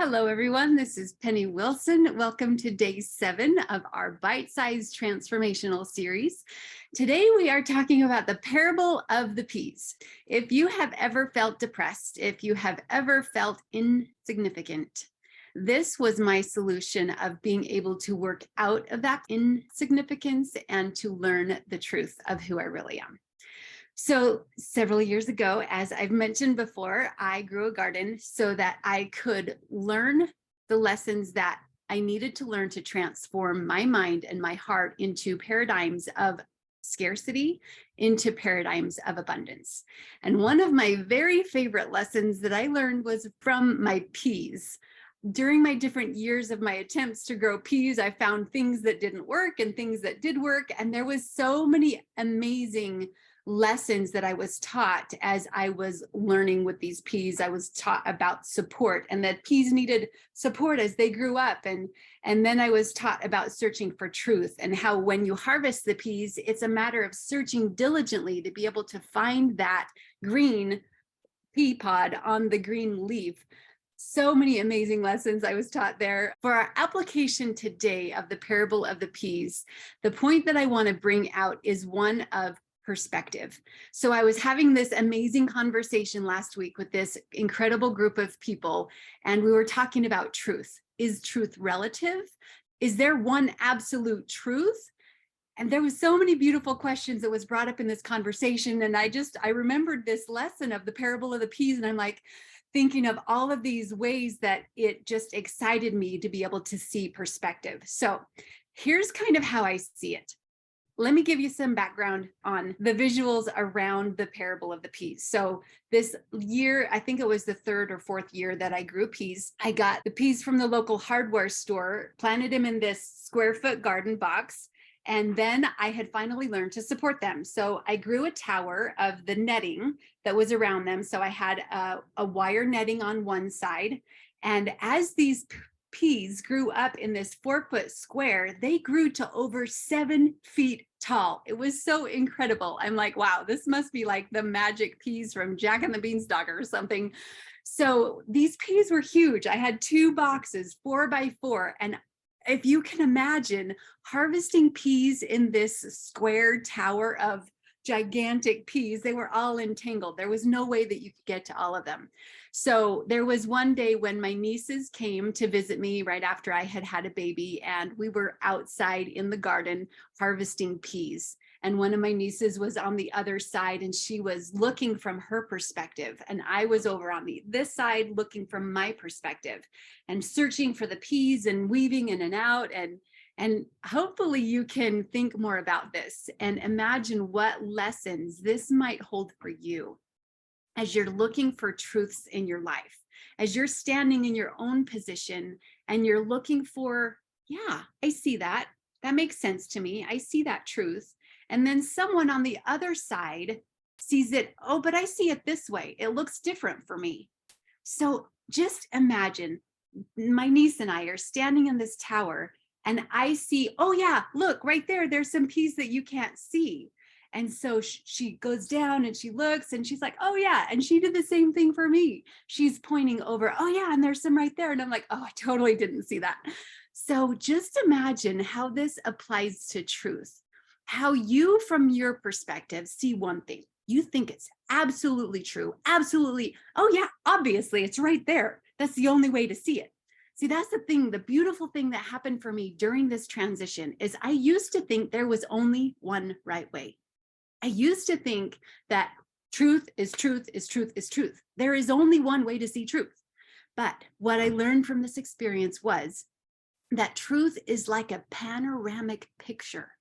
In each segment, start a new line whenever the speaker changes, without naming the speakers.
Hello, everyone. This is Penny Wilson. Welcome to day 7 of our bite-sized transformational series. Today, we are talking about the parable of the peas. If you have ever felt depressed, if you have ever felt insignificant, this was my solution of being able to work out of that insignificance and to learn the truth of who I really am. So several years ago, as I've mentioned before, I grew a garden so that I could learn the lessons that I needed to learn to transform my mind and my heart into paradigms of scarcity, into paradigms of abundance. And one of my very favorite lessons that I learned was from my peas. During my different years of my attempts to grow peas, I found things that didn't work and things that did work. And there was so many amazing lessons that I was taught as I was learning with these peas. I was taught about support and that peas needed support as they grew up. And then I was taught about searching for truth and how when you harvest the peas, it's a matter of searching diligently to be able to find that green pea pod on the green leaf. So many amazing lessons I was taught there. For our application today of the parable of the peas, the point that I want to bring out is one of perspective. So I was having this amazing conversation last week with this incredible group of people, and we were talking about truth. Is truth relative? Is there one absolute truth? And there was so many beautiful questions that was brought up in this conversation. And I remembered this lesson of the parable of the peas, and I'm like thinking of all of these ways that it just excited me to be able to see perspective. So here's kind of how I see it. Let me give you some background on the visuals around the parable of the peas. So this year, I think it was the 3rd or 4th year that I grew peas. I got the peas from the local hardware store, planted them in this square-foot garden box, and then I had finally learned to support them. So I grew a tower of the netting that was around them. So I had a wire netting on one side. And as these peas grew up in this 4-foot square, they grew to over 7 feet tall. It was so incredible. I'm like, wow, this must be like the magic peas from Jack and the Beanstalk or something. So these peas were huge. I had 2 boxes, 4 by 4. And if you can imagine harvesting peas in this square tower of gigantic peas, they were all entangled. There was no way that you could get to all of them. So there was one day when my nieces came to visit me right after I had had a baby, and we were outside in the garden harvesting peas. And one of my nieces was on the other side, and she was looking from her perspective. And I was over on this side looking from my perspective and searching for the peas and weaving in and out. And hopefully you can think more about this and imagine what lessons this might hold for you as you're looking for truths in your life, as you're standing in your own position and you're looking for, yeah, I see that. That makes sense to me. I see that truth. And then someone on the other side sees it, oh, but I see it this way. It looks different for me. So just imagine my niece and I are standing in this tower, and I see, oh yeah, look right there, there's some peas that you can't see. And so she goes down and she looks and she's like, oh yeah. And she did the same thing for me. She's pointing over, oh yeah, and there's some right there. And I'm like, oh, I totally didn't see that. So just imagine how this applies to truth, how you, from your perspective, see one thing. You think it's absolutely true. Absolutely. Oh yeah, obviously it's right there. That's the only way to see it. See, that's the thing, the beautiful thing that happened for me during this transition is I used to think there was only one right way. I used to think that truth is truth is truth is truth. There is only one way to see truth. But what I learned from this experience was that truth is like a panoramic picture,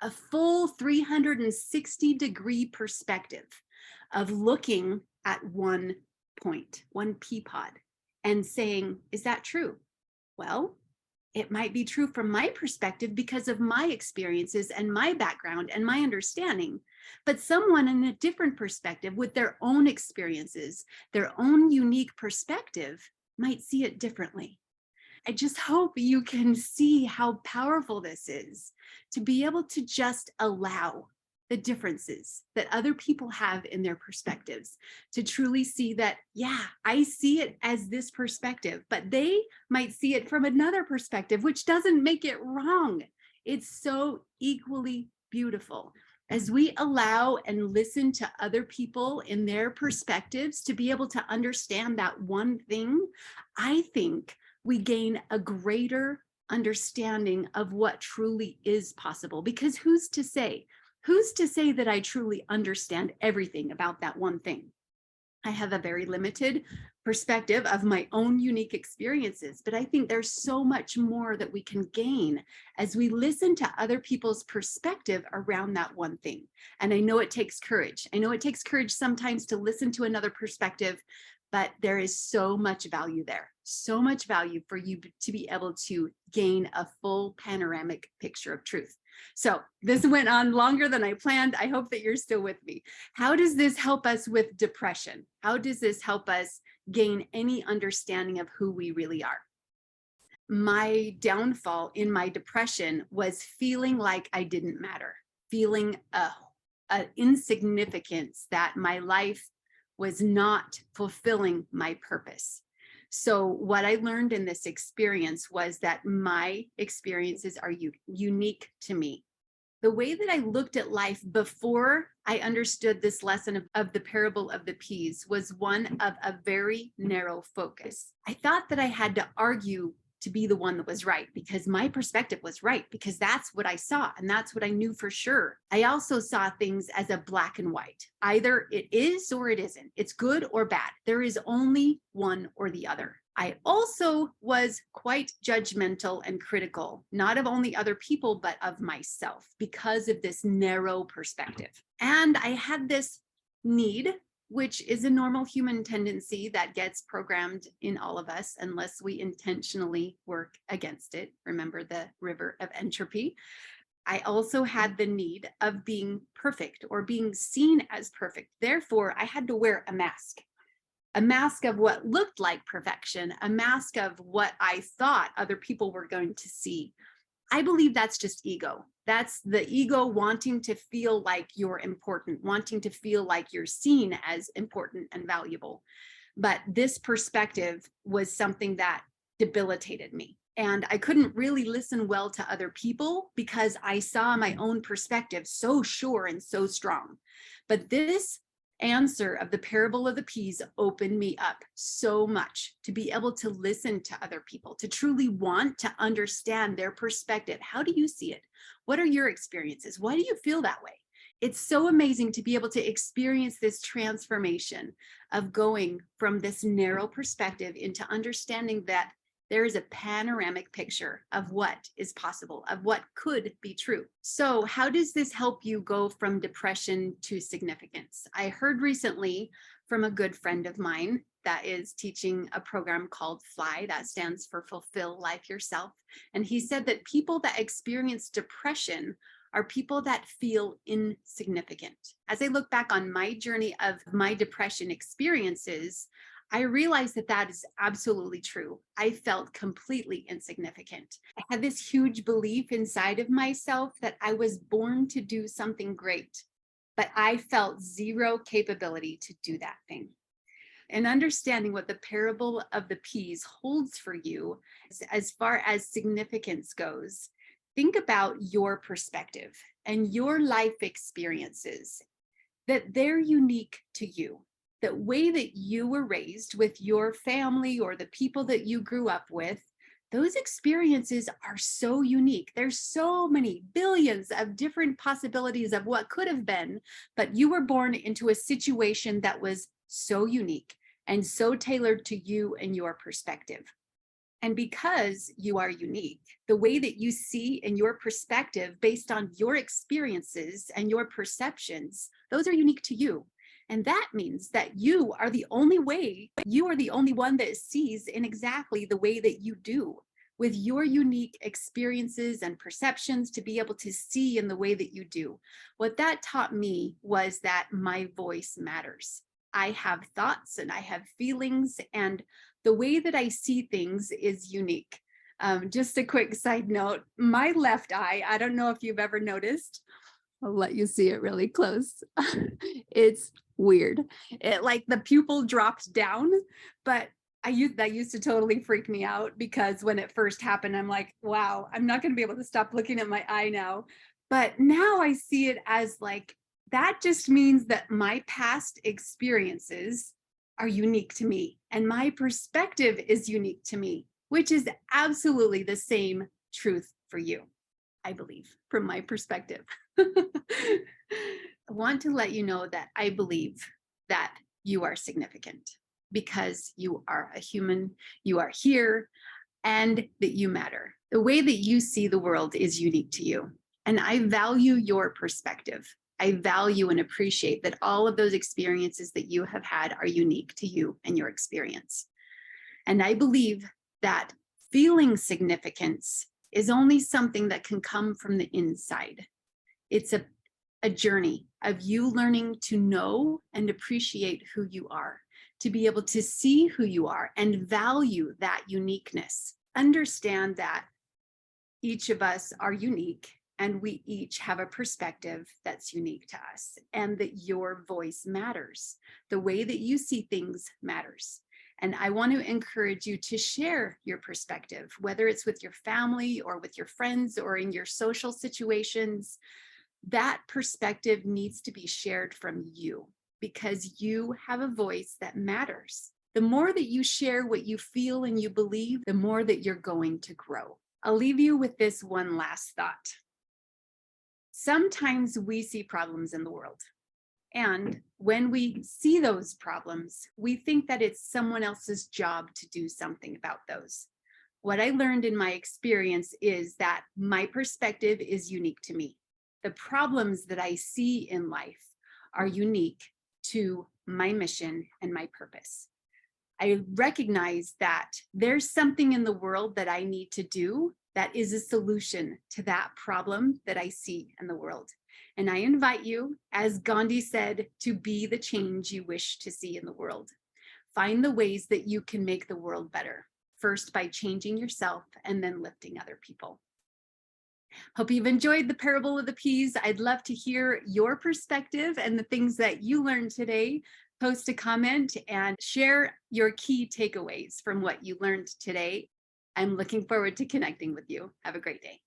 a full 360-degree perspective of looking at one point, one pea pod, and saying, is that true? Well, it might be true from my perspective because of my experiences and my background and my understanding. But someone in a different perspective with their own experiences, their own unique perspective might see it differently. I just hope you can see how powerful this is to be able to just allow the differences that other people have in their perspectives, to truly see that, yeah, I see it as this perspective, but they might see it from another perspective, which doesn't make it wrong. It's so equally beautiful. As we allow and listen to other people in their perspectives to be able to understand that one thing, I think we gain a greater understanding of what truly is possible. Because who's to say? Who's to say that I truly understand everything about that one thing? I have a very limited perspective of my own unique experiences, but I think there's so much more that we can gain as we listen to other people's perspective around that one thing. And I know it takes courage. I know it takes courage sometimes to listen to another perspective, but there is so much value there, so much value for you to be able to gain a full panoramic picture of truth. So this went on longer than I planned. I hope that you're still with me. How does this help us with depression? How does this help us gain any understanding of who we really are? My downfall in my depression was feeling like I didn't matter, feeling a insignificance, that my life was not fulfilling my purpose. So what I learned in this experience was that my experiences are unique to me. The way that I looked at life before I understood this lesson of the parable of the peas was one of a very narrow focus. I thought that I had to argue to be the one that was right, because my perspective was right, because that's what I saw and that's what I knew for sure. I also saw things as a black and white. Either it is or it isn't. It's good or bad. There is only one or the other. I also was quite judgmental and critical, not of only other people, but of myself, because of this narrow perspective. And I had this need, which is a normal human tendency that gets programmed in all of us unless we intentionally work against it. Remember the river of entropy. I also had the need of being perfect or being seen as perfect. Therefore, I had to wear a mask of what looked like perfection, a mask of what I thought other people were going to see. I believe that's just ego. That's the ego wanting to feel like you're important, wanting to feel like you're seen as important and valuable. But this perspective was something that debilitated me. And I couldn't really listen well to other people because I saw my own perspective so sure and so strong. But this answer of the parable of the peas opened me up so much to be able to listen to other people, to truly want to understand their perspective. How do you see it? What are your experiences? Why do you feel that way? It's so amazing to be able to experience this transformation of going from this narrow perspective into understanding that there is a panoramic picture of what is possible, of what could be true. So how does this help you go from depression to significance? I heard recently from a good friend of mine that is teaching a program called FLY, that stands for Fulfill Life Yourself. And he said that people that experience depression are people that feel insignificant. As I look back on my journey of my depression experiences, I realized that that is absolutely true. I felt completely insignificant. I had this huge belief inside of myself that I was born to do something great, but I felt zero capability to do that thing. And understanding what the parable of the peas holds for you as far as significance goes, think about your perspective and your life experiences, that they're unique to you. The way that you were raised with your family or the people that you grew up with, those experiences are so unique. There's so many billions of different possibilities of what could have been, but you were born into a situation that was so unique and so tailored to you and your perspective. And because you are unique, the way that you see in your perspective based on your experiences and your perceptions, those are unique to you. And that means that you are the only one that sees in exactly the way that you do, with your unique experiences and perceptions to be able to see in the way that you do. What that taught me was that my voice matters. I have thoughts and I have feelings, and the way that I see things is unique. Just a quick side note, my left eye, I don't know if you've ever noticed, I'll let you see it really close. It's weird. It like the pupil dropped down, but that used to totally freak me out because when it first happened, I'm like, wow, I'm not going to be able to stop looking at my eye now. But now I see it as like that just means that my past experiences are unique to me and my perspective is unique to me, which is absolutely the same truth for you, I believe, from my perspective. I want to let you know that I believe that you are significant because you are a human, you are here, and that you matter. The way that you see the world is unique to you. And I value your perspective. I value and appreciate that all of those experiences that you have had are unique to you and your experience. And I believe that feeling significance is only something that can come from the inside. It's a journey of you learning to know and appreciate who you are, to be able to see who you are and value that uniqueness. Understand that each of us are unique and we each have a perspective that's unique to us, and that your voice matters. The way that you see things matters. And I want to encourage you to share your perspective, whether it's with your family or with your friends or in your social situations. That perspective needs to be shared from you because you have a voice that matters. The more that you share what you feel and you believe, the more that you're going to grow. I'll leave you with this one last thought. Sometimes we see problems in the world. And when we see those problems, we think that it's someone else's job to do something about those. What I learned in my experience is that my perspective is unique to me. The problems that I see in life are unique to my mission and my purpose. I recognize that there's something in the world that I need to do that is a solution to that problem that I see in the world. And I invite you, as Gandhi said, to be the change you wish to see in the world. Find the ways that you can make the world better, first by changing yourself and then lifting other people. Hope you've enjoyed the Parable of the Peas. I'd love to hear your perspective and the things that you learned today. Post a comment and share your key takeaways from what you learned today. I'm looking forward to connecting with you. Have a great day.